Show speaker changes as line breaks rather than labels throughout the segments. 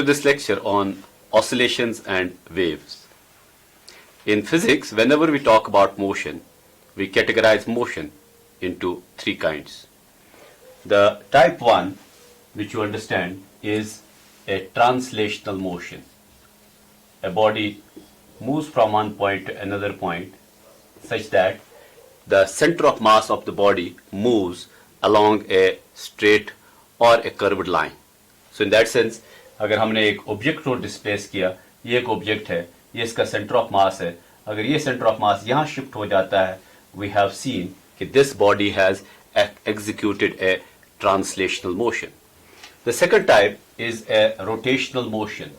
this lecture on oscillations and waves. In physics, whenever we talk about motion, we categorize motion into three kinds. The type 1, which you understand, is a translational motion. A body moves from one point to another point such that the center of mass of the body moves along a straight or a curved line. So in that sense, अगर हमने एक object को displace किया, ये एक object है, ये इसका सेंटर ऑफ मास है, अगर ये सेंटर ऑफ मास यहाँ शिफ्ट हो जाता है, we have seen कि this body has executed a translational motion. The second type is a rotational motion.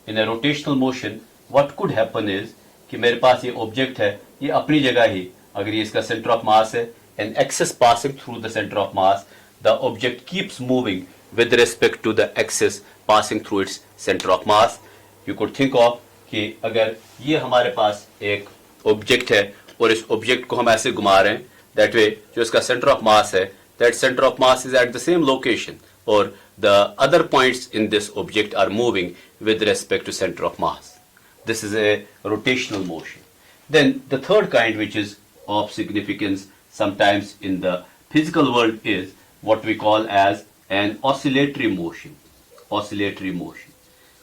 In a rotational motion, what could happen is कि मेरे पास ये ऑब्जेक्ट है, ये अपनी जगह ही, अगर ये इसका सेंटर ऑफ मास है, an axis passing through the center of mass, the object keeps moving with respect to the axis passing through its center of mass. You could think of कि अगर ये हमारे पास एक ऑब्जेक्ट है और इस ऑब्जेक्ट को हम ऐसे घुमा रहे हैं, that way जो इसका center of mass है, that center of mass is at the same location, or the other points in this object are moving with respect to center of mass. This is a rotational motion. Then the third kind, which is of significance sometimes in the physical world, is what we call as an oscillatory motion. Oscillatory motion.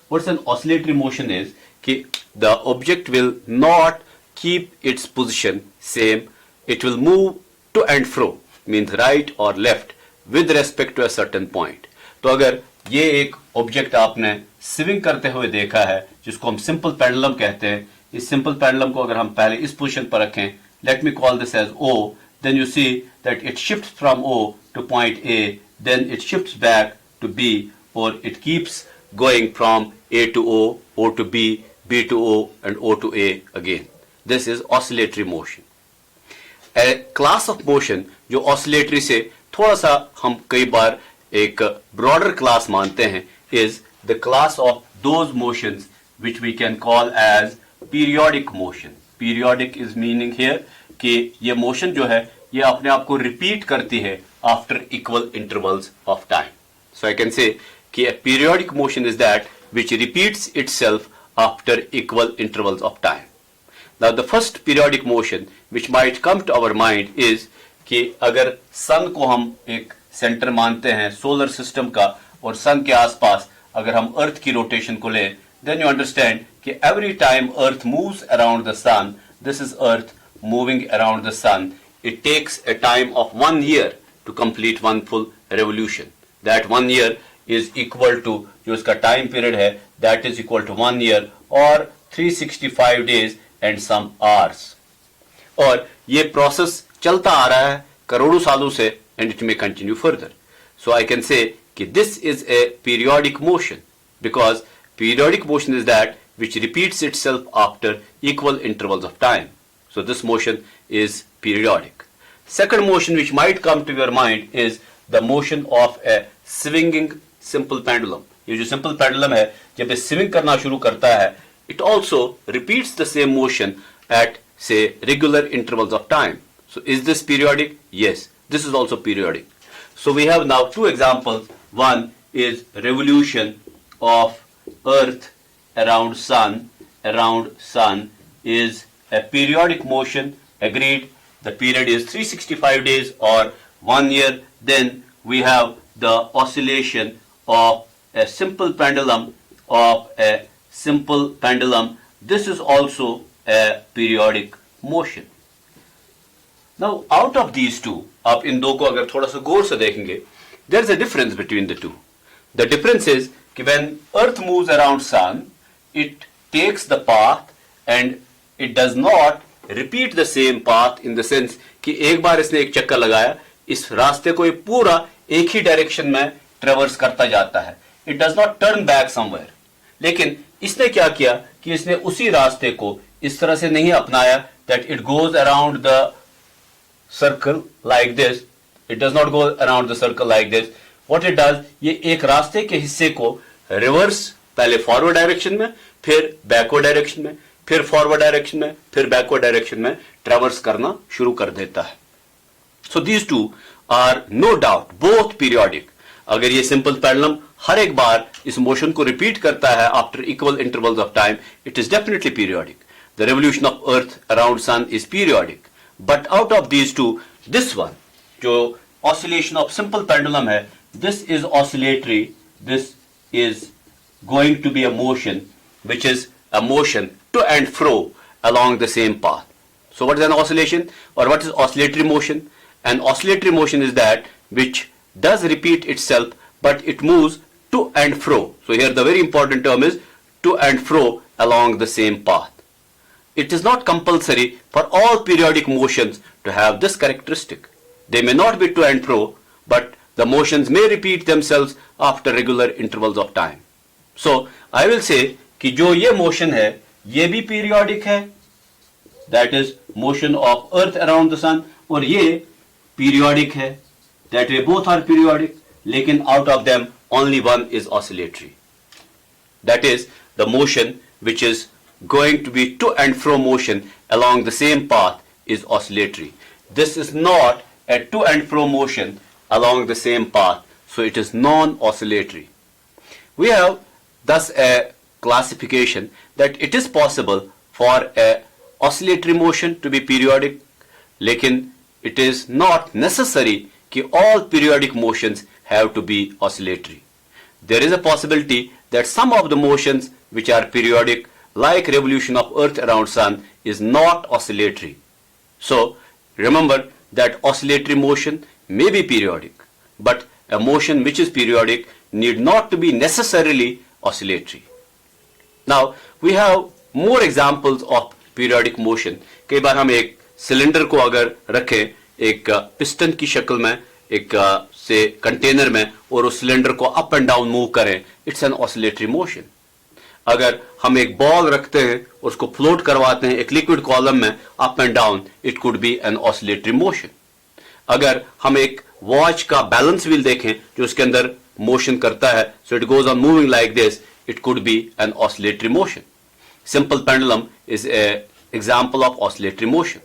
What's an oscillatory motion is कि the object will not keep its position same. It will move to and fro, means right or left, with respect to a certain point. तो अगर ये एक object आपने swing करते हुए देखा है, जिसको हम सिंपल पेंडुलम कहते हैं, इस सिंपल पेंडुलम को अगर हम पहले इस पोजीशन पर रखें, let me call this as O, then you see that it shifts from O to point A, then it shifts back to B, or it keeps going from A to O, O to B, B to O, and O to A again. This is oscillatory motion. A class of motion जो oscillatory से थोड़ा सा हम कई बार एक broader class मानते हैं, is the class of those motions which we can call as periodic motion. Periodic is meaning here कि ये motion जो है ये अपने आप को repeat करती है after equal intervals of time. So I can say कि a periodic motion is that which repeats itself after equal intervals of time. Now the first periodic motion which might come to our mind is कि अगर सन को हम एक centre मानते हैं solar system का और सन के आसपास अगर हम अर्थ की रोटेशन को लें, then you understand कि every time earth moves around the sun, this is earth moving around the sun, it takes a time of 1 year to complete one full revolution. That 1 year is equal to जो इसका time period है, that is equal to 1 year or 365 days and some hours. और ये process चलता आ रहा है करोड़ों सालों से, and it may continue further. So I can say कि this is a periodic motion because periodic motion is that which repeats itself after equal intervals of time. So this motion is periodic. Second motion which might come to your mind is the motion of a swinging simple pendulum. ये जो simple pendulum है, जब ये swing करना शुरू करता है, it also repeats the same motion at say regular intervals of time. So is this periodic? Yes, this is also periodic. So we have now two examples. One is revolution of earth around sun is a periodic motion. Agreed, the period is 365 days or 1 year. Then we have the oscillation of a simple pendulum This is also a periodic motion. Now out of these two, आप इन दो को अगर थोड़ा सा गौर से देखेंगे, there is a difference between the two. The difference is कि when earth moves around sun, it takes the path and it does not repeat the same path in the sense कि एक बार इसने एक चक्कर लगाया, इस रास्ते को ये पूरा एक ही डायरेक्शन में ट्रेवर्स करता जाता है. It does not turn back somewhere. लेकिन इसने क्या किया कि इसने उसी रास्ते को इस तरह से नहीं अपनाया that it goes around the circle like this. It does not go around the circle like this. What it does, ये एक रास्ते के हिस्से को रिवर्स, पहले फॉरवर्ड डायरेक्शन में, फिर बैकवर्ड डायरेक्शन में, फिर फॉरवर्ड डायरेक्शन में, फिर बैकवर्ड डायरेक्शन में ट्रेवर्स करना शुरू कर देता है. So these two are no doubt both periodic. अगर ये सिंपल पेंडुलम हर एक बार इस मोशन को रिपीट करता है after equal intervals of time, it is definitely periodic. The revolution of earth around sun is periodic. But out of these two, this one जो oscillation of simple pendulum है, this is oscillatory. This is going to be a motion which is a motion to and fro along the same path. So what is an oscillation, or what is oscillatory motion? An oscillatory motion is that which does repeat itself but it moves to and fro. So here the very important term is to and fro along the same path. It is not compulsory for all periodic motions to have this characteristic. They may not be to and fro, but the motions may repeat themselves after regular intervals of time. So I will say कि जो ये motion है ये भी periodic है, that is motion of earth around the sun, और ये periodic है, that way both are periodic, लेकिन out of them only one is oscillatory. That is the motion which is going to be to and fro motion along the same path is oscillatory. This is not a to and fro motion along the same path, so it is non-oscillatory. We have thus a classification that it is possible for a oscillatory motion to be periodic, लेकिन it is not necessary कि all periodic motions have to be oscillatory. There is a possibility that some of the motions which are periodic, like revolution of earth around sun, is not oscillatory. So remember that oscillatory motion may be periodic, but a motion which is periodic need not to be necessarily oscillatory. Now we have more examples of periodic motion. कई बार हम एक cylinder को अगर रखें एक piston की शक्ल में एक से कंटेनर में और उस सिलेंडर को अप एंड डाउन मूव करें, इट्स एन ऑसिलेटरी मोशन. अगर हम एक बॉल रखते हैं और उसको फ्लोट करवाते हैं एक लिक्विड कॉलम में up and down, it could be an oscillatory motion. अगर हम एक वॉच का बैलेंस व्हील देखें जो उसके अंदर मोशन करता है, so it goes on moving like this, it could be an oscillatory motion. Simple pendulum is a example of oscillatory motion.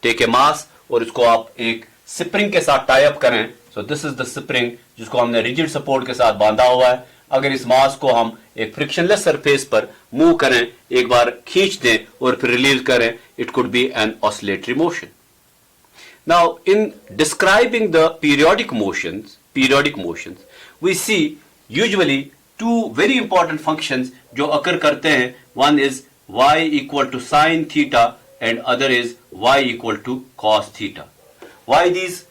Take a mass और इसको आप एक स्प्रिंग के साथ टाई अप करें. So this is the spring जिसको हमने rigid support के साथ बांधा हुआ है. अगर इस मास को हम एक फ्रिक्शनलेस सरफेस पर मूव करें, एक बार खींच दें और फिर रिलीज करें, it could be an oscillatory motion. Now in describing the periodic motions, we see usually two very important functions जो occur करते हैं. One is y equal to sin theta and other is y equal to cos theta. Why these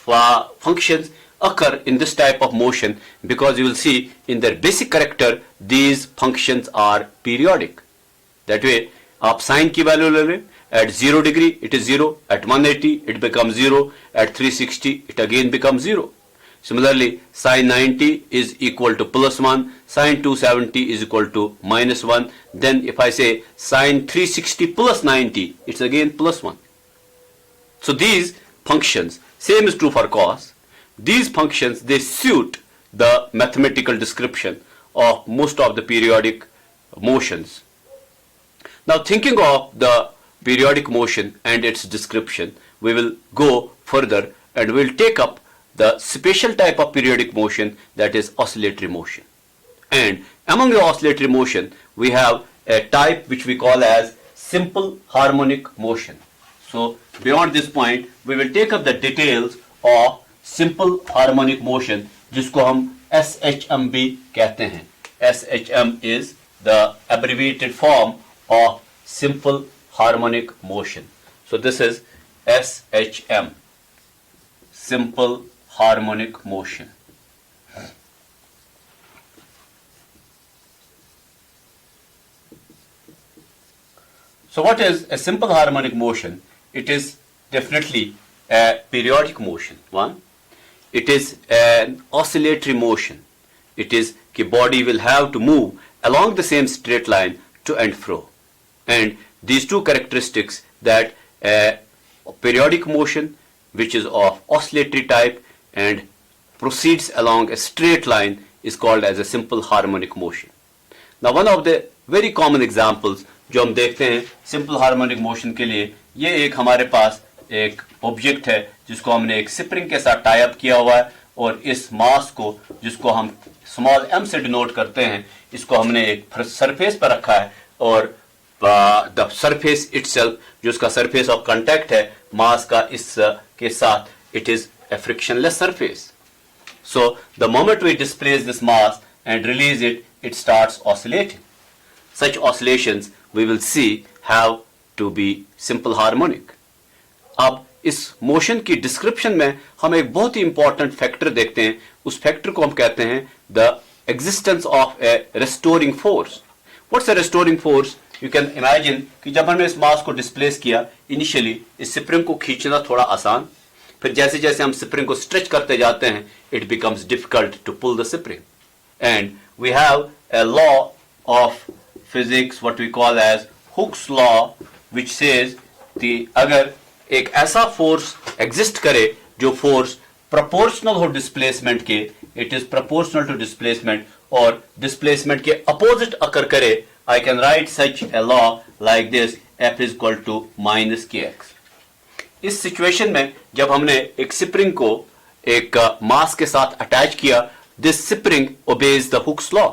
functions occur in this type of motion? Because you will see in their basic character these functions are periodic. That way आप sin की value ले लें, at 0 degree it is 0, at 180 it becomes 0, at 360 it again becomes 0. Similarly, sin 90 is equal to plus 1, sin 270 is equal to minus 1. Then if I say sin 360 plus 90, it's again plus 1. So these functions, same is true for cos. These functions, they suit the mathematical description of most of the periodic motions. Now thinking of the periodic motion and its description, we will go further and we will take up the special type of periodic motion, that is oscillatory motion. And among the oscillatory motion, we have a type which we call as simple harmonic motion. So beyond this point, we will take up the details of simple harmonic motion, जिसको हम SHM भी कहते हैं. SHM is the abbreviated form of simple harmonic motion. So this is SHM, simple harmonic motion. So what is a simple harmonic motion? It is definitely a periodic motion. One, it is an oscillatory motion. It is the body will have to move along the same straight line to and fro. And these two characteristics, that a periodic motion which is of oscillatory type and proceeds along a straight line, is called as a simple harmonic motion. Now one of the very common examples जो हम देखते हैं simple harmonic motion के लिए, ये एक हमारे पास एक ऑब्जेक्ट है जिसको हमने एक स्प्रिंग के साथ टाई अप किया हुआ है और इस मास को, जिसको हम स्मॉल m से डिनोट करते हैं, इसको हमने एक सरफेस पर रखा है और द सरफेस इटसेल्फ, जो उसका सरफेस ऑफ कांटेक्ट है मास का इस के साथ, it is a frictionless surface. So the moment we displace this mass and release it, it starts oscillating. Such oscillations we will see have to be simple harmonic. अब इस motion की description में हम एक बहुत ही इंपॉर्टेंट फैक्टर देखते हैं. उस फैक्टर को हम कहते हैं the existence of A restoring force. What's A restoring force? You can imagine कि जब हमने इस मास को डिस्प्लेस किया, इनिशियली इस स्प्रिंग को खींचना थोड़ा आसान, फिर जैसे जैसे हम स्प्रिंग को स्ट्रेच करते जाते हैं, it becomes difficult to pull the spring. And we have a law of physics what we call as Hooke's law, which says कि अगर एक ऐसा फोर्स एग्जिस्ट करे जो फोर्स प्रोपोर्शनल हो डिस्प्लेसमेंट के, it is proportional to displacement, और displacement के अपोजिट अकर करे, I can write such a law like this, F is equal to minus kx. इस सिचुएशन में जब हमने एक स्प्रिंग को एक मास के साथ अटैच किया, this spring obeys the Hooke's law.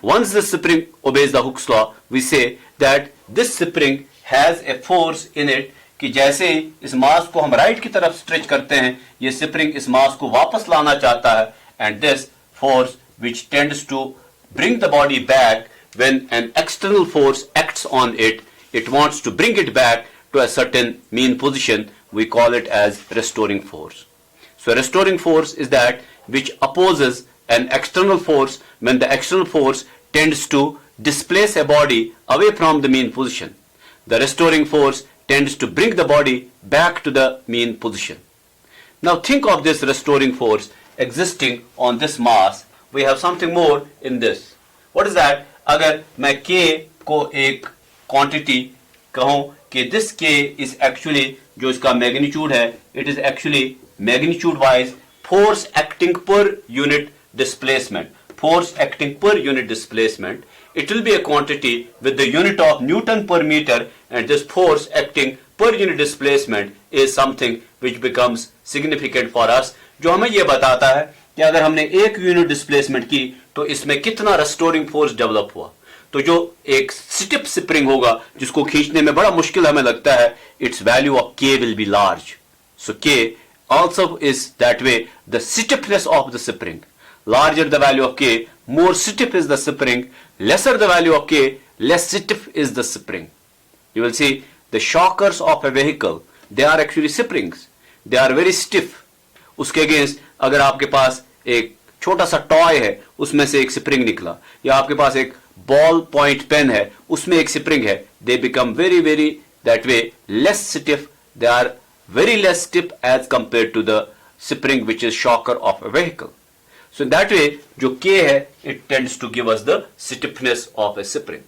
Once the spring obeys the Hooke's law, we say that this spring has a force in it, कि जैसे इस मास को हम राइट की तरफ स्ट्रेच करते हैं, ये स्प्रिंग इस मास को वापस लाना चाहता है, and this force which tends to bring the body back when an external force acts on it, it wants to bring it back to a certain mean position, we call it as restoring force. So restoring force is that which opposes an external force when the external force tends to displace a body away from the mean position. The restoring force tends to bring the body back to the mean position. Now think of this restoring force existing on this mass. We have something more in this. What is that? अगर मैं K को एक quantity कहूं कि this K is actually, जो इसका magnitude है, it is actually magnitude wise force acting per unit displacement. Force acting per unit displacement. It will be a quantity with the unit of Newton per meter, and this force acting per unit displacement is something which becomes significant for us, जो हमें ये बताता है कि अगर हमने एक unit displacement की तो इसमें कितना रेस्टोरिंग फोर्स डेवलप हुआ. तो जो एक स्टिफ स्प्रिंग होगा जिसको खींचने में बड़ा मुश्किल हमें लगता है, its value of K will be large. So K also is that way the stiffness of the spring. Larger the value of K, more stiff is the spring. Lesser the value of K, less stiff is the spring. You will see the shockers of a vehicle, they are actually springs. They are very stiff. उसके against अगर आपके पास एक छोटा सा toy है, उसमें से एक स्प्रिंग निकला, या आपके पास एक बॉल पॉइंट पेन है, उसमें एक स्प्रिंग है, they become very very that way less stiff. They are very less stiff as compared to the spring which is shocker of a vehicle. So in that way, जो K है, it tends to give us the stiffness of a spring.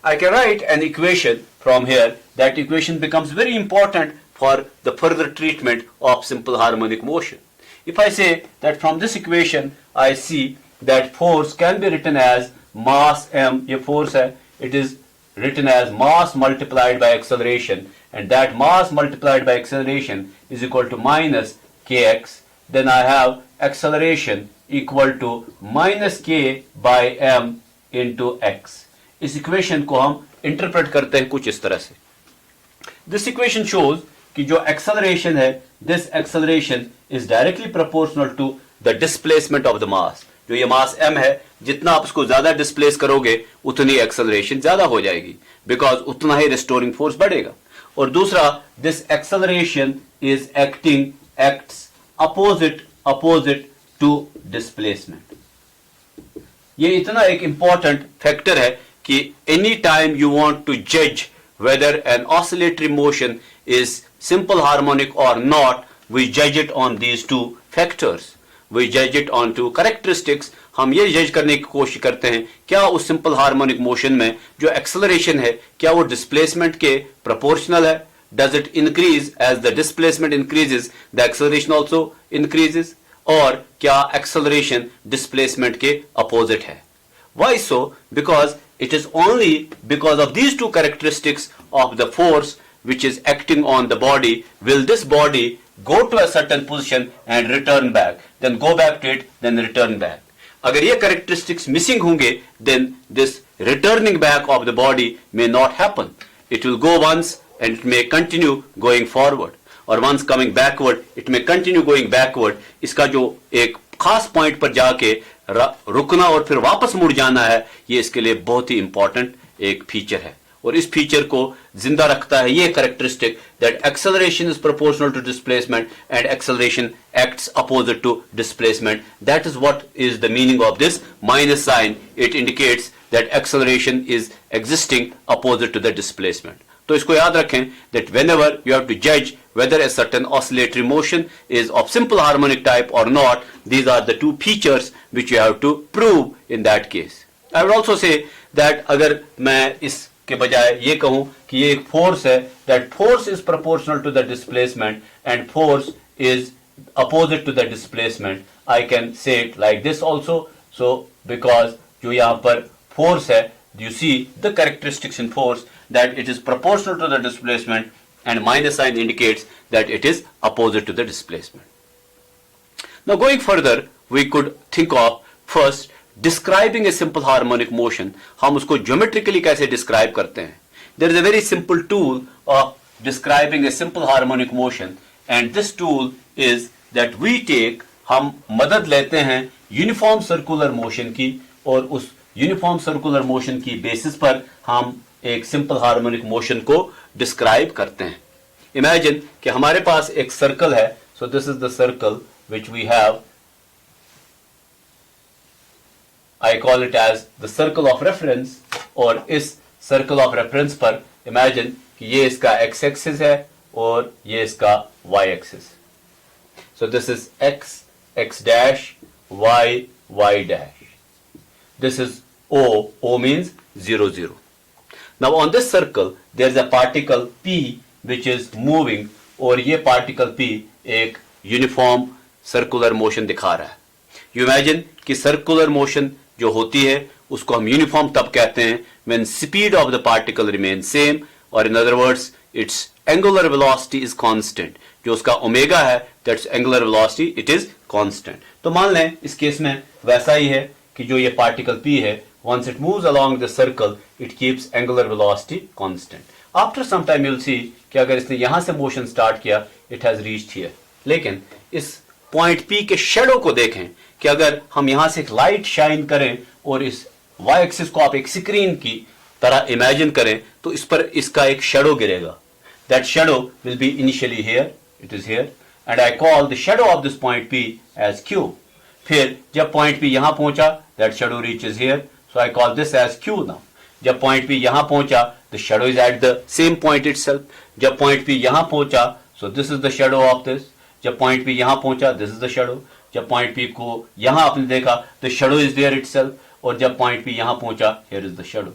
I can write an equation from here. That equation becomes very important for the further treatment of simple harmonic motion. If I say that from this equation, I see that force can be written as mass m, ये force है, it is written as mass multiplied by acceleration, and that mass multiplied by acceleration is equal to minus kx. Then I have acceleration equal to minus k by m into x. इस equation को हम interpret करते हैं कुछ इस तरह से. This equation shows कि जो एक्सेलरेशन है, this acceleration is directly proportional to the displacement of the mass. जो ये मास m है, जितना आप उसको ज्यादा डिस्प्लेस करोगे उतनी एक्सेलरेशन ज्यादा हो जाएगी, बिकॉज उतना ही रिस्टोरिंग फोर्स बढ़ेगा. और दूसरा, this acceleration is acts opposite to displacement. ये इतना एक इंपॉर्टेंट फैक्टर है कि any time you want to जज whether an oscillatory motion is simple harmonic or not, we judge it on these two factors. We judge it on two characteristics. हम ये जज करने की कोशिश करते हैं क्या उस सिंपल हार्मोनिक मोशन में जो एक्सेलरेशन है, क्या वो डिस्प्लेसमेंट के प्रोपोर्शनल है. Does it increase as the displacement increases, the acceleration also increases, और क्या एक्सेलरेशन डिस्प्लेसमेंट के अपोजिट है. Why so? Because it is only because of these two characteristics of the force which is acting on the body will this body go to a certain position and return back, then go back to it, then return back. अगर ये characteristics missing होंगे, then this returning back of the body may not happen. It will go once and it may continue going forward, or once coming backward, it may continue going backward. इसका जो एक खास point पर जाके रुकना और फिर वापस मुड़ जाना है, ये इसके लिए बहुत ही इंपॉर्टेंट एक फीचर है, और इस फीचर को जिंदा रखता है ये characteristic that acceleration is proportional to displacement and acceleration acts opposite to displacement. That is what is the meaning of this minus sign. It indicates that acceleration is existing opposite to the displacement. तो इसको याद रखें that whenever you have to judge whether a certain oscillatory motion is of simple harmonic type or not, these are the two features which you have to prove in that case. I would also say that अगर मैं इसके बजाय ये कहूं कि ये एक force है, that force is proportional to the displacement and force is opposite to the displacement, I can say it like this also. So because जो यहाँ पर force है, you see the characteristics in force that it is proportional to the displacement, and minus sign indicates that it is opposite to the displacement. Now going further, we could think of first describing a simple harmonic motion. हम उसको geometrically कैसे describe करते हैं? There is a very simple tool of describing a simple harmonic motion, and this tool is that we take, हम मदद लेते हैं uniform circular motion की, और उस यूनिफॉर्म सर्कुलर मोशन की बेसिस पर हम एक सिंपल हार्मोनिक मोशन को डिस्क्राइब करते हैं. इमेजिन कि हमारे पास एक सर्कल है. So this is the circle which we have, I call it as the circle of reference. और इस सर्कल ऑफ रेफरेंस पर इमेजिन कि ये इसका एक्स एक्सिस है और ये इसका y axis. So this is x, x dash, y, y dash. This is O. O means 0, 0. Now on this circle there is a particle P which is moving, और ये particle P एक uniform circular motion दिखा रहा है. You imagine कि circular motion जो होती है उसको हम uniform तब कहते हैं when speed of the particle remains same, or in other words its angular velocity is constant. जो उसका ओमेगा है, that's angular velocity, it is constant. तो मान लें इस केस में वैसा ही है कि जो ये पार्टिकल P है, once it moves along the circle, it keeps angular velocity constant. After some time you'll see कि अगर इसने यहां से मोशन स्टार्ट किया, it has reached here. लेकिन इस पॉइंट P के शेडो को देखें कि अगर हम यहां से एक लाइट शाइन करें और इस y एक्सिस को आप एक स्क्रीन की तरह इमेजिन करें, तो इस पर इसका एक शेडो गिरेगा. That shadow will be initially here, it is here, and I call the shadow of this point P as Q. फिर जब पॉइंट P यहां पहुंचा, that shadow reaches here, so I call this as Q now. जब point P यहां पहुंचा, the shadow is at the same point itself. जब point P यहां पहुंचा, so this is the shadow of this. जब point P यहां पहुंचा, this is the shadow. जब पॉइंट P को यहां आपने देखा, the shadow is there itself. और जब पॉइंट P यहां पहुंचा, here is the shadow.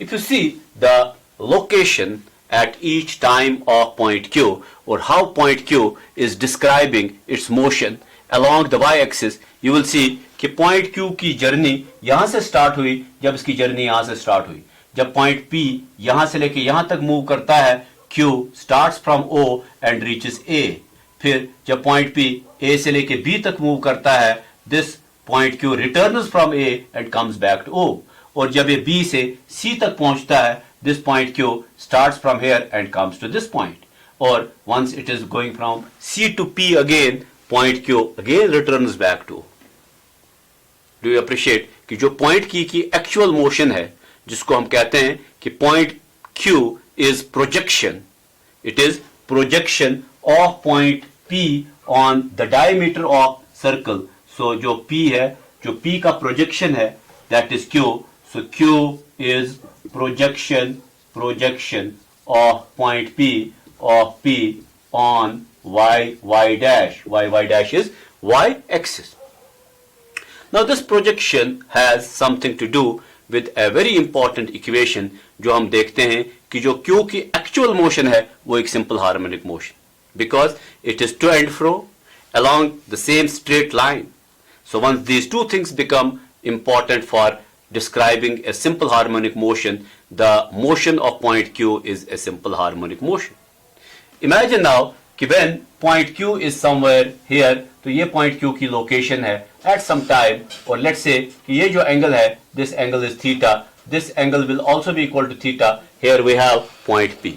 If you see the location at each time of point Q, or how point Q is describing its motion along the y-axis, you will see कि point Q की journey यहां से start हुई जब इसकी journey यहां से start हुई. जब पॉइंट P यहां से लेके यहां तक मूव करता है, Q starts from O and reaches A. फिर जब पॉइंट P A से लेके B तक मूव करता है, this point Q returns from A and comes back to O. और जब ये B से C तक पहुंचता है, this point Q starts from here and comes to this point. Or once it is going from C to P again, point Q again returns back to O. Do you appreciate कि जो point की actual motion है, जिसको हम कहते हैं कि point Q is projection. It is projection of point P on the diameter of circle. So जो P है, जो P का projection है, that is Q. So Q is projection of point P on y dash. Y dash is y axis. Now this projection has something to do with a very important equation जो हम देखते हैं कि जो Q की actual motion है वो एक simple harmonic motion, because it is to and fro along the same straight line. So once these two things become important for describing a simple harmonic motion, the motion of point Q is a simple harmonic motion. Imagine now कि when point Q is somewhere here, तो ये point Q की location है at some time, और let's say कि ये जो angle है, this angle is theta, this angle will also be equal to theta. Here we have point P.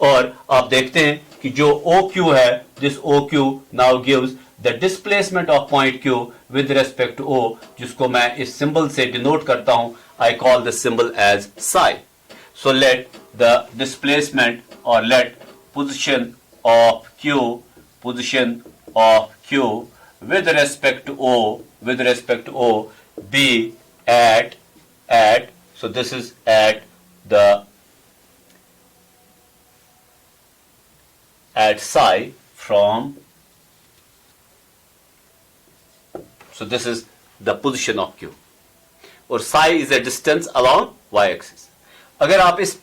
और आप देखते हैं कि जो OQ है, this OQ now gives the displacement of point Q with respect to O, जिसको मैं इस symbol से denote करता हूं. I call the symbol as psi. So let the displacement or let position of Q with respect to O be at so this is at psi from, so this is the position of Q, और psi is a distance along y-axis. अगर आप इस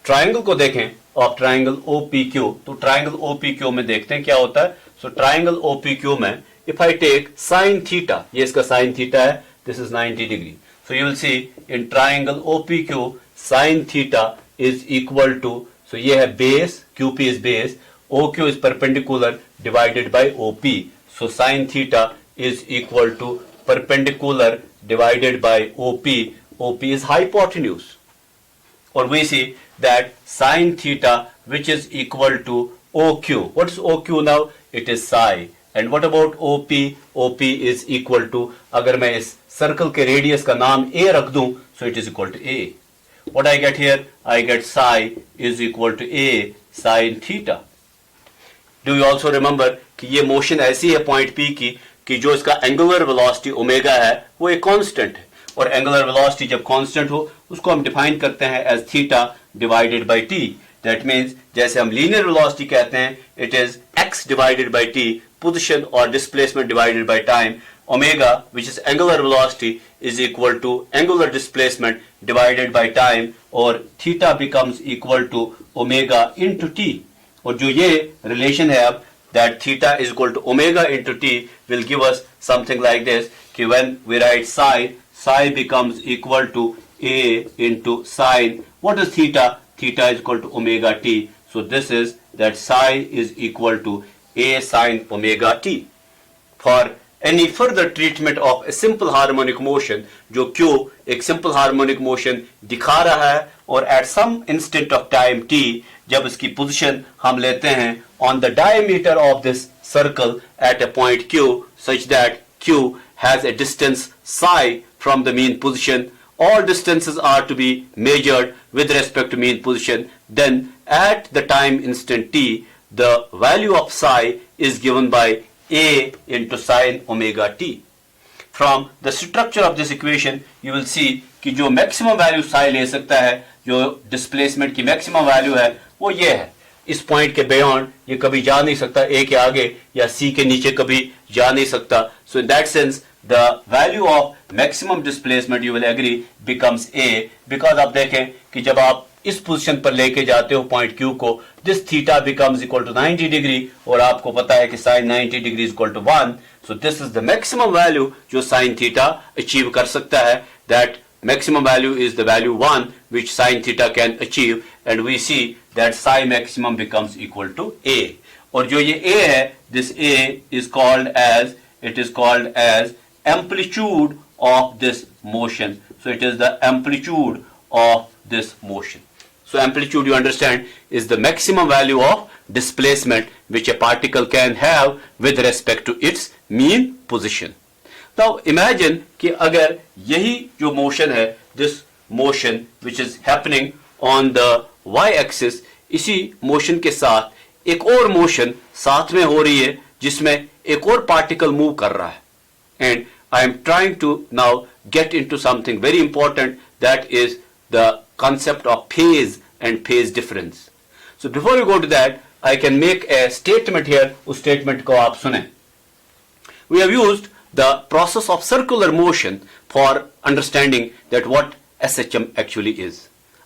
triangle को देखें और triangle OPQ, तो triangle OPQ में देखते हैं क्या होता है. सो ट्राइंगल OPQ में if I take sine theta, ये इसका साइन थीटा है, this is 90 degree. So you will see in triangle OPQ sine theta is equal to, so ये है base, QP is base, OQ is perpendicular divided by OP. So sine theta is equal to perpendicular divided by OP. OP is hypotenuse. Or we see that sine theta which is equal to OQ. What is OQ now? It is psi. And what about OP? OP is equal to, अगर मैं इस circle के radius का नाम A रख दूं, so it is equal to A. What I get here? I get psi is equal to A sine theta. Do you also remember कि ये मोशन ऐसी है पॉइंट P की कि जो इसका एंगुलर वेलोसिटी ओमेगा है वो एक कांस्टेंट है, और एंगुलर वेलोसिटी जब कांस्टेंट हो उसको हम डिफाइन करते हैं as theta divided by t. That means जैसे हम लीनियर वेलोसिटी कहते हैं, it is x divided by t, position और displacement divided by time. Omega which is angular velocity is equal to angular displacement divided by time, और theta becomes equal to omega into t. और जो ये relation है अब, that theta is equal to omega into t, will give us something like this, कि when we write psi becomes equal to a into sine. What is theta? Theta is equal to omega t. So this is that psi is equal to a sine omega t. For any further treatment of a simple harmonic motion, जो Q एक simple harmonic motion दिखा रहा है, और at some instant of time t, जब इसकी position हम लेते हैं on the diameter of this circle at a point Q such that Q has a distance psi from the mean position, all distances are to be measured with respect to mean position, then at the time instant t, the value of psi is given by A into sine omega t. From the structure of this equation, you will see कि जो maximum value psi ले सकता है, जो displacement की maximum value है, वो ये है. इस पॉइंट के बियॉन्ड ये कभी जा नहीं सकता, ए के आगे या सी के नीचे कभी जा नहीं सकता. So in that sense the value of maximum displacement, you will agree, becomes a. Because आप देखें कि जब आप इस पोजीशन पर लेके जाते हो पॉइंट क्यू को, this theta becomes equal to 90 degree, और आपको पता है कि sine 90 degree is equal to 1. So this is the maximum value जो साइन थीटा अचीव कर सकता है. That maximum value is the value 1 which sin theta can achieve, and we see that psi maximum becomes equal to A. और जो ये A है, this A is called as amplitude of this motion. So it is the amplitude of this motion. So amplitude, you understand, is the maximum value of displacement which a particle can have with respect to its mean position. Now imagine कि अगर यही जो motion है, this motion which is happening on the y-axis, इसी motion के साथ एक और मोशन साथ में हो रही है जिसमें एक और पार्टिकल मूव कर रहा है. And I am trying to now get into something very important, that is the concept of phase and phase difference. So before we go to that, I can make a statement here. उस statement को आप सुनें. We have used the process of circular motion for understanding that what SHM actually is.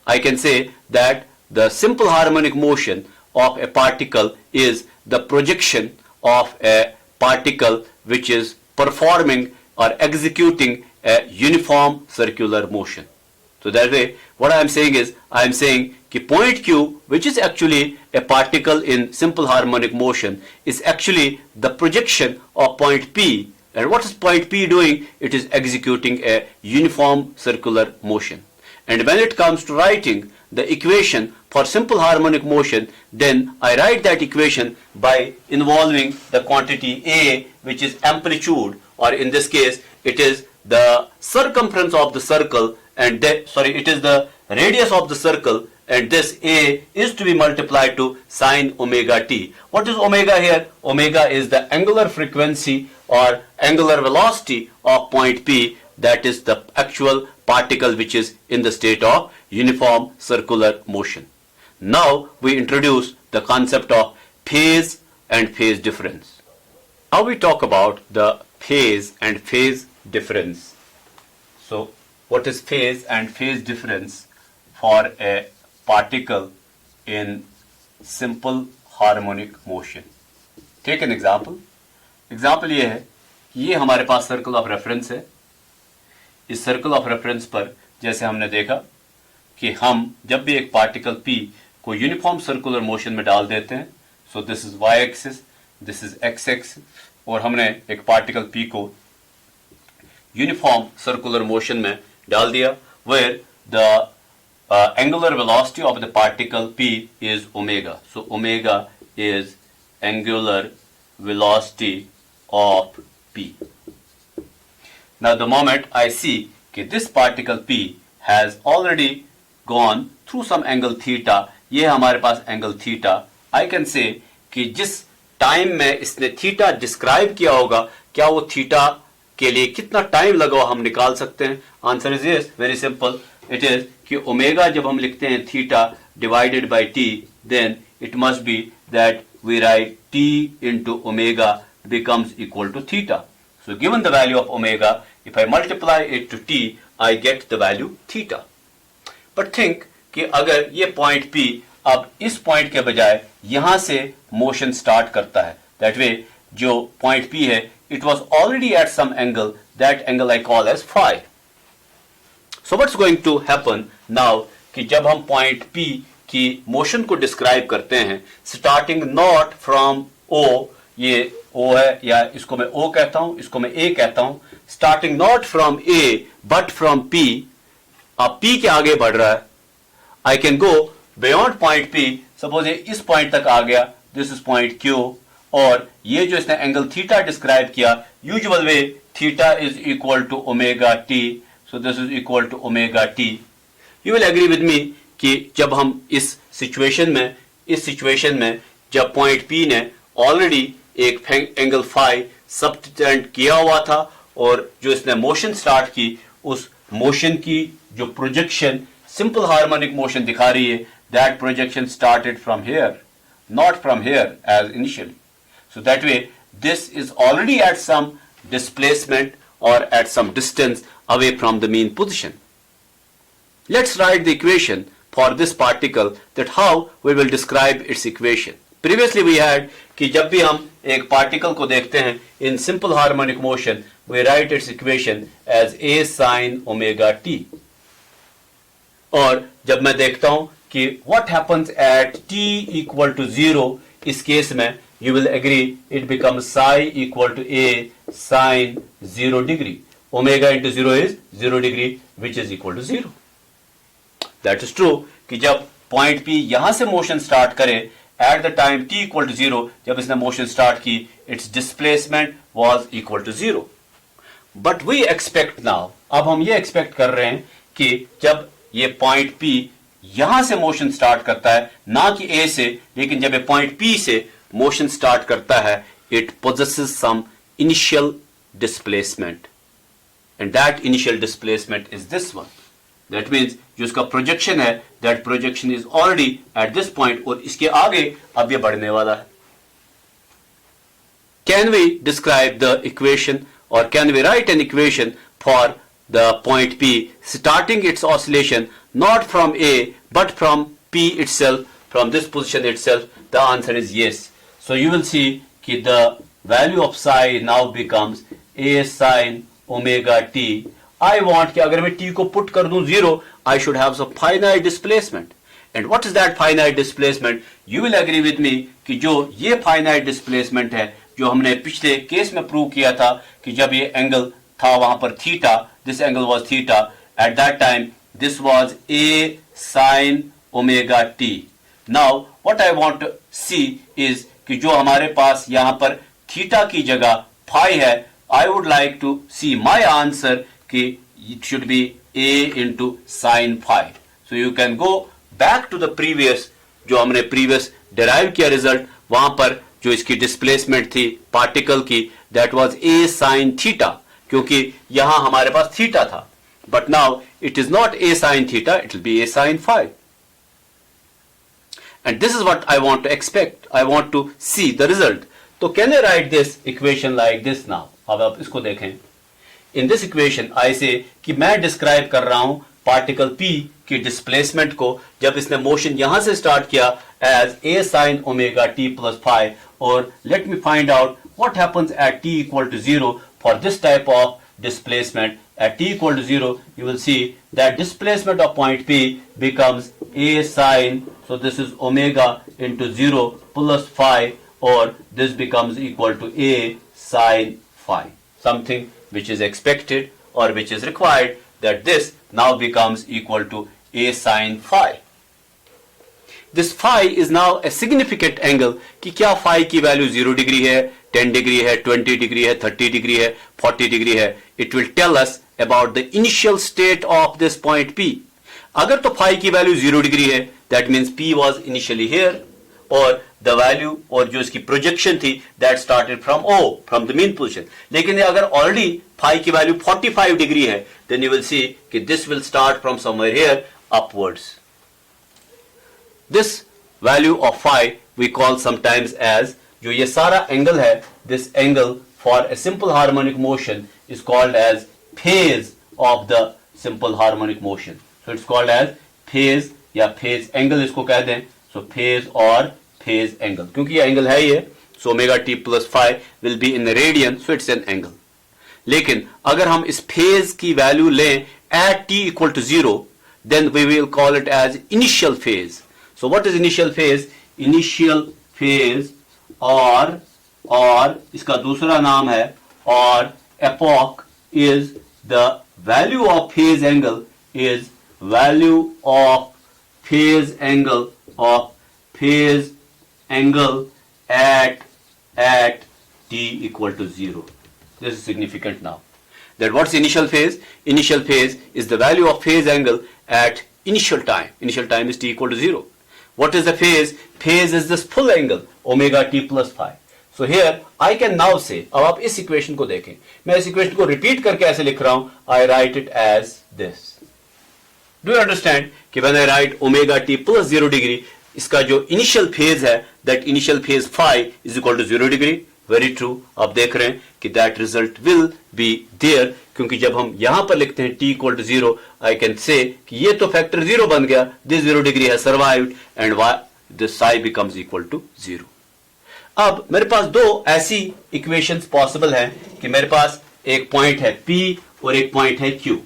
I can say that the simple harmonic motion of a particle is the projection of a particle which is performing or executing a uniform circular motion. So that way, what I am saying is, I am saying कि point Q, which is actually a particle in simple harmonic motion, is actually the projection of point P. And what is point P doing? It is executing a uniform circular motion. And when it comes to writing the equation for simple harmonic motion, then I write that equation by involving the quantity A, which is amplitude, or in this case, it is the circumference of the circle, and it is the radius of the circle, and this A is to be multiplied to sine omega t. What is omega here? Omega is the angular frequency or angular velocity of point P, that is the actual particle which is in the state of uniform circular motion. Now we introduce the concept of phase and phase difference. Now we talk about the phase and phase difference. So what is phase and phase difference for a particle in simple harmonic motion? Take an example. Example ये है कि ये हमारे पास circle of reference है. इस circle of reference पर जैसे हमने देखा कि हम जब भी एक पार्टिकल P को यूनिफॉर्म सर्कुलर मोशन में डाल देते हैं, so this is y axis, this is x axis, और हमने एक पार्टिकल P को यूनिफॉर्म सर्कुलर मोशन में डाल दिया, where the angular velocity of the particle P is omega. So omega is angular velocity of P. Now the moment I see कि this particle P has already gone through some angle theta, ये हमारे पास angle theta, I can say कि जिस time में इसने theta describe किया होगा, क्या वो थीटा के लिए कितना टाइम लगा हम निकाल सकते हैं? Answer is yes, very simple. It is कि ओमेगा जब हम लिखते हैं theta divided by t, then it must be that we write t into omega becomes equal to theta. So given the value of omega, if I multiply it to t, I get the value theta. But think कि अगर ये point P अब इस point के बजाय यहां से motion start करता है, that way जो point P है, it was already at some angle, that angle I call as phi. So what's going to happen now कि जब हम point P की motion को describe करते हैं, starting not from O, ये O है या इसको मैं O कहता हूं, इसको मैं A कहता हूं, starting not from A but from P, अब P के आगे बढ़ रहा है, I can go beyond point P, suppose ये इस point तक आ गया, this is point Q, और ये जो इसने एंगल थीटा डिस्क्राइब किया, usual way theta is equal to omega t, so this is equal to omega t. You will agree with me कि जब हम इस सिचुएशन में जब पॉइंट P ने ऑलरेडी एक एंगल फाई सब्स्टिट्यूट किया हुआ था, और जो इसने मोशन स्टार्ट की, उस मोशन की जो प्रोजेक्शन सिंपल हार्मोनिक मोशन दिखा रही है, that projection started from here, not from here as initially. So that way this is already at some displacement or at some distance away from the mean position. Let's write the equation for this particle, that how we will describe its equation. Previously we had कि जब भी हम एक particle को देखते हैं in simple harmonic motion, we write its equation as a sin omega t. और जब मैं देखता हूं कि what happens at t equal to 0, इस केस में you will agree it becomes psi equal to a sin 0 degree. Omega into 0 is 0 degree, which is equal to 0. That is true कि जब point P यहां से motion start करे, at the time t equal to 0, जब इसने motion start की, its displacement was equal to 0. But we expect now, अब हम ये expect कर रहे हैं कि जब ये point P यहां से मोशन स्टार्ट करता है, ना कि A से, लेकिन जब ये पॉइंट P से मोशन स्टार्ट करता है, it possesses some initial displacement, and that initial displacement is this one. That means जो इसका प्रोजेक्शन है, that projection is already at this point, और इसके आगे अब ये बढ़ने वाला है. Can we describe the equation, or can we write an equation for the point P starting its oscillation not from A but from P itself, from this position itself? The answer is yes. So you will see that the value of psi now becomes A sin omega t. I want कि अगर मैं t को put कर दूं 0, I should have some finite displacement, and what is that finite displacement? You will agree with me कि जो ये finite displacement है, जो हमने पिछले केस में प्रूव किया था कि जब ये एंगल था वहां पर theta, this angle was theta, at that time this was a sine omega t. Now what I want to see is कि जो हमारे पास यहां पर थीटा की जगह फाई है, I would like to see my answer कि it should be a into sin phi. So you can go back to the previous, जो हमने previous derive किया result, वहां पर जो इसकी displacement थी particle की, that was a sin theta, क्योंकि यहां हमारे पास theta था. But now it is not a sin theta, it will be a sin phi. And this is what I want to expect. I want to see the result. So can I write this equation like this now? अब आप इसको देखें. In this equation I say कि मैं describe कर रहा हूं particle P की डिस्प्लेसमेंट को जब इसने मोशन यहां से स्टार्ट किया as a sin omega t plus phi, और let me find out what happens at t equal to 0 for this type of displacement. At t equal to 0 you will see that displacement of point P becomes a sin, so this is omega into 0 plus phi, or this becomes equal to a sin phi, something which is expected or which is required, that this now becomes equal to a sin phi. This phi is now a significant angle कि क्या phi की value 0 degree है, 10 degree है, 20 degree है, 30 degree है, 40 degree है. It will tell us about the initial state of this point P. अगर तो phi की वैल्यू 0 डिग्री है, that means P was initially here, और the value और जो इसकी प्रोजेक्शन थी that started from O, from the mean position. लेकिन अगर already phi की वैल्यू 45 डिग्री है, then you will see कि this will start from somewhere here upwards. This value of phi we call sometimes as, जो ये सारा angle है, this angle for a simple harmonic motion is called as phase of the simple harmonic motion. So it's called as phase या phase angle इसको कह दें. So phase और phase angle, क्योंकि ये एंगल है ये, so omega t plus phi will be in the radian, so it's an angle. लेकिन अगर हम इस phase की वैल्यू लें at t equal to 0, then we will call it as initial phase. So what is initial phase? Initial phase और इसका दूसरा नाम है, और epoch is the value of phase angle is value of phase angle at t equal to 0. This is significant now. That what's initial phase? Initial phase is the value of phase angle at initial time. Initial time is t equal to 0. What is the phase? Phase is this full angle omega t plus phi. So here I can now say, अब आप इस equation को देखें, मैं इस equation को repeat करके ऐसे लिख रहा हूं, I write it as this. Do you understand कि when I write omega t plus 0 degree, इसका जो इनिशियल फेज है, that initial phase phi is equal to 0 degree. Very true. आप देख रहे हैं कि that result will be there, क्योंकि जब हम यहां पर लिखते हैं t equal to 0, I can say कि ये तो फैक्टर 0 बन गया, दिस 0 डिग्री है survived, and this psi becomes equal to 0. अब मेरे पास दो ऐसी इक्वेशंस पॉसिबल हैं कि मेरे पास एक पॉइंट है P और एक पॉइंट है Q.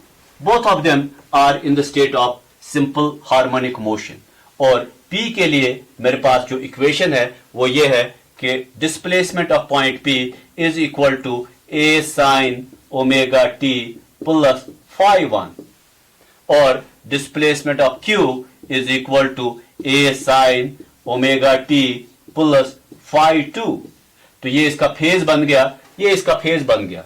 Both of them are in the state of simple harmonic motion, और P के लिए मेरे पास जो इक्वेशन है वो ये है कि displacement of point P is equal to a sin omega t plus phi 1, और displacement of Q is equal to a sin omega t plus phi 2. तो ये इसका फेज बन गया, ये इसका फेज बन गया.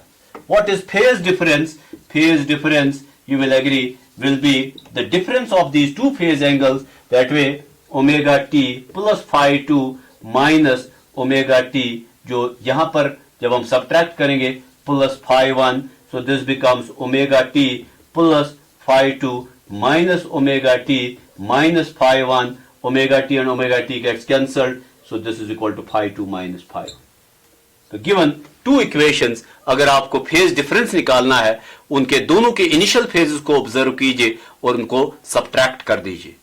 What is phase difference? Phase difference, you will agree, will be the difference of these two phase angles. That way omega t plus phi 2 minus omega t, जो यहां पर जब हम सब्ट्रैक्ट करेंगे plus phi 1, so this becomes omega t plus phi 2 minus omega t minus phi 1. Omega t and omega t gets cancelled, so this is equal to phi 2 minus phi 1. तो given two equations, अगर आपको phase difference निकालना है, उनके दोनों के initial phases को observe कीजिए और उनको सब्ट्रैक्ट कर दीजिए.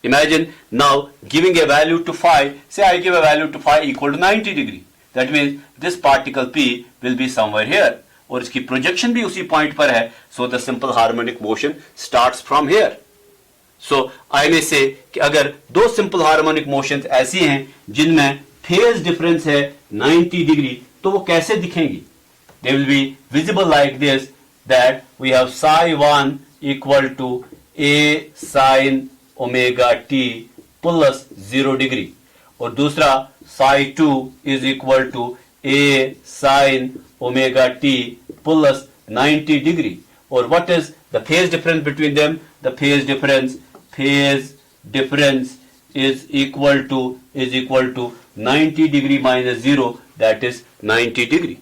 Imagine now giving a value to phi, say I give a value to phi equal to 90 degree. That means this particle P will be somewhere here, और इसकी प्रोजेक्शन भी उसी पॉइंट पर है, so the simple harmonic motion starts from here. सो आई में से कि अगर दो सिंपल हार्मोनिक मोशंस ऐसी हैं जिनमें फेज डिफरेंस है 90 डिग्री, तो वो कैसे दिखेंगी? They will be visible like this, that we have psi 1 equal to a sin omega t plus 0 degree, और दूसरा psi 2 is equal to a sin omega t plus 90 degree. और what is the phase difference between them? The phase difference is equal to 90 degree minus 0, that is 90 degree.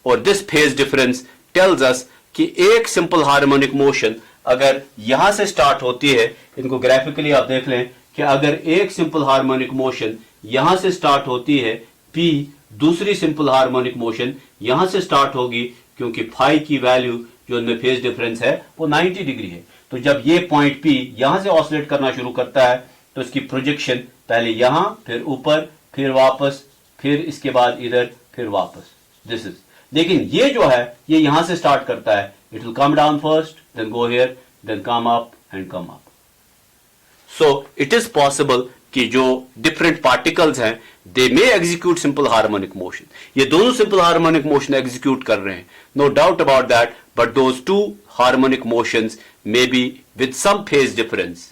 और this phase difference tells us कि एक simple harmonic motion अगर यहां से start होती है, इनको ग्राफिकली आप देख लें कि अगर एक simple harmonic motion यहां से स्टार्ट होती है P, दूसरी simple harmonic motion यहां से स्टार्ट होगी, क्योंकि phi की वैल्यू जो इनमें फेज डिफरेंस है वो 90 डिग्री है. तो जब ये पॉइंट P यहां से ऑसिलेट करना शुरू करता है तो इसकी प्रोजेक्शन पहले यहां, फिर ऊपर, फिर वापस, फिर इसके बाद इधर, फिर वापस. दिस इज, लेकिन ये जो है ये यहां से स्टार्ट करता है. It will come down first, then go here, then come up and come up. So it is possible कि जो डिफरेंट पार्टिकल्स हैं they may execute simple harmonic motion. ये दोनों सिंपल हार्मोनिक मोशन एग्जीक्यूट कर रहे हैं, no doubt about that, but those two harmonic motions may be with some phase difference.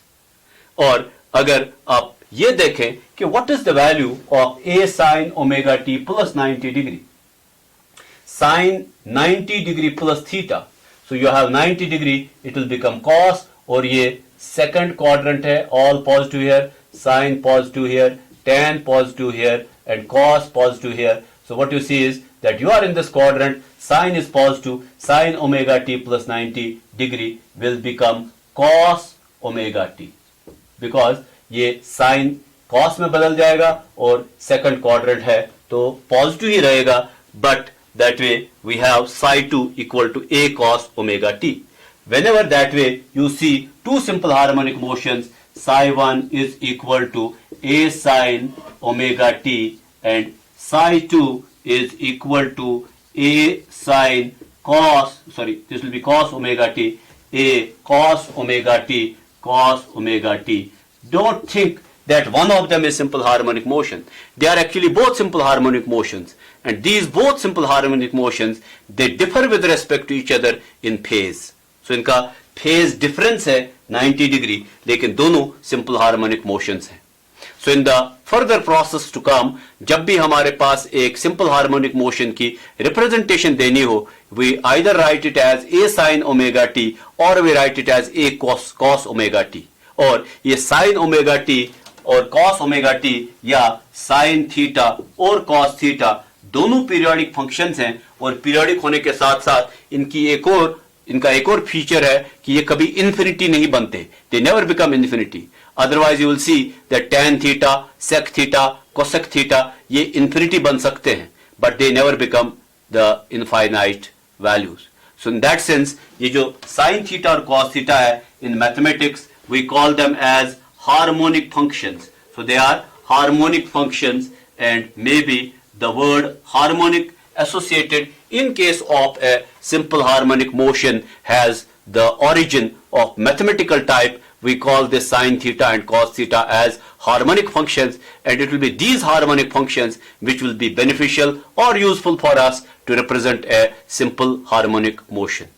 और अगर आप ये देखें कि what is the value of a sin omega t plus 90 degree, sin 90 degree plus theta, so you have 90 degree, it will become cos, और ये second quadrant है, all positive here, sin positive here, tan positive here, and cos positive here. So what you see is that you are in this quadrant, sin is positive, sin omega t plus 90 degree will become cos omega t, because ये sin cos में बदल जाएगा और second quadrant है तो positive ही रहेगा, but that way we have psi 2 equal to a cos omega t. Whenever that way you see two simple harmonic motions, psi 1 is equal to a sin omega t and psi 2 is equal to a sin cos, this will be cos omega t, a cos omega t, cos omega t. Don't think that one of them is simple harmonic motion. They are actually both simple harmonic motions, and these both simple harmonic motions, they differ with respect to each other in phase. So इनका phase difference है 90 degree, लेकिन दोनों simple harmonic motions हैं. So in the further process to come, जब भी हमारे पास एक सिंपल हार्मोनिक मोशन की रिप्रेजेंटेशन देनी हो, we either write it as a sine omega t और we write it as a cos omega t. और ये साइन ओमेगा टी और कॉस ओमेगा टी या साइन थीटा और कॉस थीटा दोनों पीरियोडिक फंक्शंस हैं, और पीरियोडिक होने के साथ साथ इनका एक और फीचर है कि ये कभी इन्फिनिटी नहीं बनते. They never become infinity. Otherwise you will see that tan theta, sec theta, cosec theta ये इन्फिनिटी बन सकते हैं, but they never become the infinite values. So in that sense ये जो साइन थीटा और कॉस थीटा है, in mathematics we call them as harmonic functions. So they are harmonic functions, and may be the word harmonic associated in case of a simple harmonic motion has the origin of mathematical type. We call this sin theta and cos theta as harmonic functions, and it will be these harmonic functions which will be beneficial or useful for us to represent a simple harmonic motion.